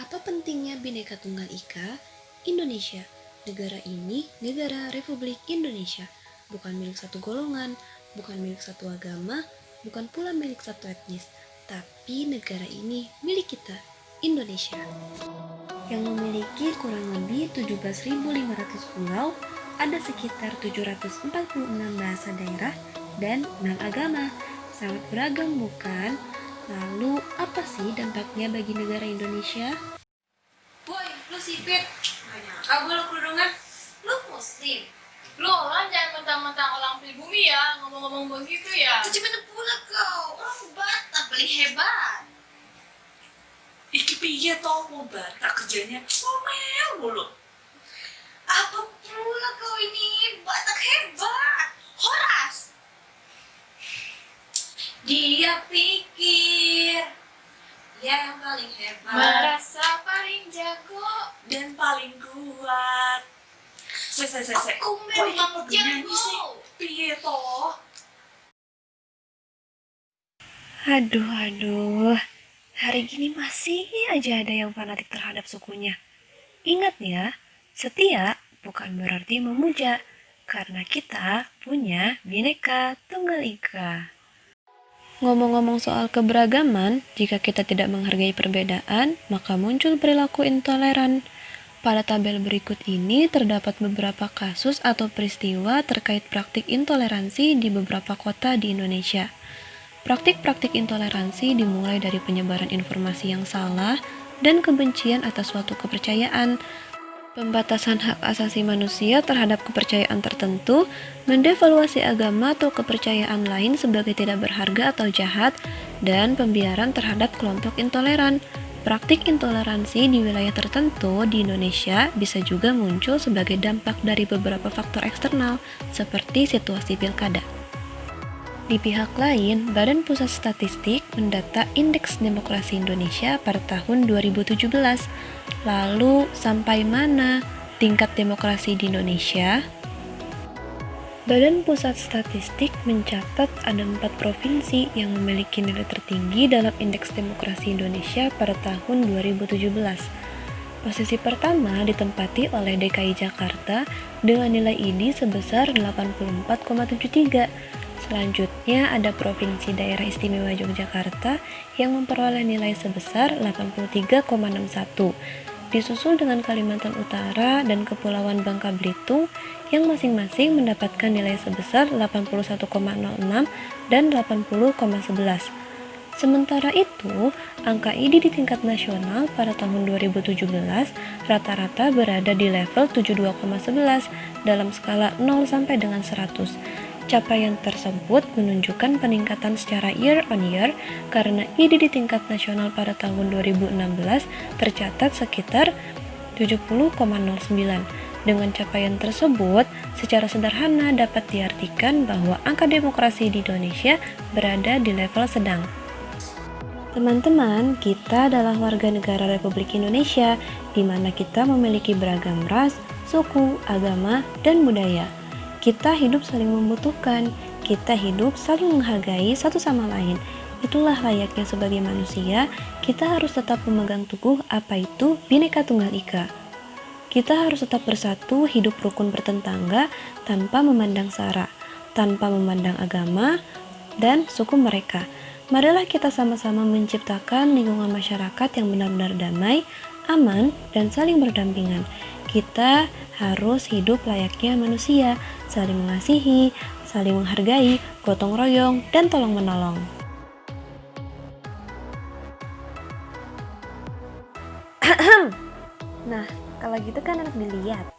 Apa pentingnya Bhinneka Tunggal Ika? Indonesia. Negara ini negara Republik Indonesia, bukan milik satu golongan, bukan milik satu agama, bukan pula milik satu etnis, tapi negara ini milik kita, Indonesia, yang memiliki kurang lebih 17.500 pulau, ada sekitar 746 bahasa daerah, dan 6 agama. Sangat beragam bukan? Lalu apa sih dampaknya bagi negara Indonesia? Boy, lu sipit. Gak nyangka gue lu kerudungan. Lu muslim. Lu orang jangan mentang-mentang orang pribumi ya, ngomong-ngomong begitu ya. Cuci mana pula kau? Orang Batak paling hebat. Iki piye toh mau Batak kerjanya ngomel mulu. Apa pula kau ini? Batak hebat. Horas. Dia pikir dia yang paling hebat Merasa paling jago. Dan paling kuat. Saya. Aku Kok ini memang kudu nyanyi sih? jago. Piye toh? Aduh. Hari gini masih aja ada yang fanatik terhadap sukunya. Ingat ya, setia bukan berarti memuja, karena kita punya Bhinneka Tunggal Ika. Ngomong-ngomong soal keberagaman, jika kita tidak menghargai perbedaan, maka muncul perilaku intoleran. Pada tabel berikut ini terdapat beberapa kasus atau peristiwa terkait praktik intoleransi di beberapa kota di Indonesia. Praktik-praktik intoleransi dimulai dari penyebaran informasi yang salah dan kebencian atas suatu kepercayaan, pembatasan hak asasi manusia terhadap kepercayaan tertentu, mendevaluasi agama atau kepercayaan lain sebagai tidak berharga atau jahat, dan pembiaran terhadap kelompok intoleran. Praktik intoleransi di wilayah tertentu di Indonesia bisa juga muncul sebagai dampak dari beberapa faktor eksternal, seperti situasi pilkada. Di pihak lain, Badan Pusat Statistik mendata Indeks Demokrasi Indonesia pada tahun 2017. Lalu, sampai mana tingkat demokrasi di Indonesia? Badan Pusat Statistik mencatat ada 4 provinsi yang memiliki nilai tertinggi dalam Indeks Demokrasi Indonesia pada tahun 2017. Posisi pertama ditempati oleh DKI Jakarta dengan nilai ID sebesar 84,73. Selanjutnya ada Provinsi Daerah Istimewa Yogyakarta yang memperoleh nilai sebesar 83,61. Disusul dengan Kalimantan Utara dan Kepulauan Bangka Belitung yang masing-masing mendapatkan nilai sebesar 81,06 dan 80,11. Sementara itu, angka ID di tingkat nasional pada tahun 2017 rata-rata berada di level 72,11 dalam skala 0 sampai dengan 100. Capaian tersebut menunjukkan peningkatan secara year on year karena ID di tingkat nasional pada tahun 2016 tercatat sekitar 70,09. Dengan capaian tersebut, secara sederhana dapat diartikan bahwa angka demokrasi di Indonesia berada di level sedang. Teman-teman, kita adalah warga negara Republik Indonesia, di mana kita memiliki beragam ras, suku, agama, dan budaya. Kita hidup saling membutuhkan, kita hidup saling menghargai satu sama lain. Itulah layaknya sebagai manusia, kita harus tetap memegang teguh apa itu Bhinneka Tunggal Ika. Kita harus tetap bersatu, hidup rukun bertetangga, tanpa memandang sara, tanpa memandang agama, dan suku mereka. Marilah kita sama-sama menciptakan lingkungan masyarakat yang benar-benar damai, aman, dan saling berdampingan. Kita harus hidup layaknya manusia, saling mengasihi, saling menghargai, gotong royong, dan tolong menolong. Nah, kalau gitu kan enak dilihat.